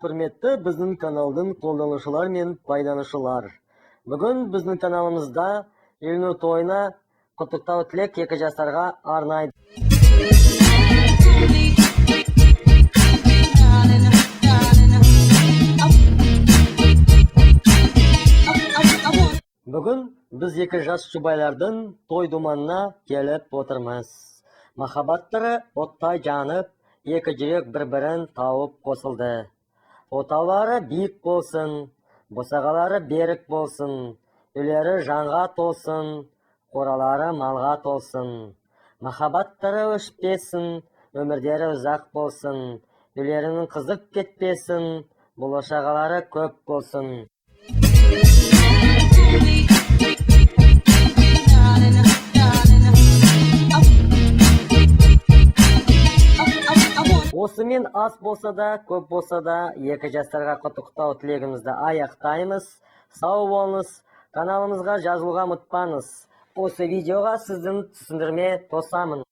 Hürmetli bizning kanaldan қолданушылар мен пайдаланушылар. Бүгін біздің каналымызда Елнұр тойына құттықтау тілек 2 жастарға арнайды. Бүгін біз 2 жас жұбайлардың той думанына келіп отырмыз. Махаббаттары оттай жанып, 2 жүрек бір-бірін тауып қосылды. Отаулары биік болсын, босағалары берік болсын, үйлері жанға толсын, қоралары малға толсын. Махаббаттары өшпесін, өмірдері ұзақ болсын, үйлерінің қызып кетпесін, болашағалары көп болсын. Осымен аз болса да, көп болса да, 2 жастарға құттықтау тілегімізді аяқтаймыз. Сау болыңыз, каналымызға жазылуға ұмытпаңыз. Осы видеоға сіздің түсіндірме тосамын.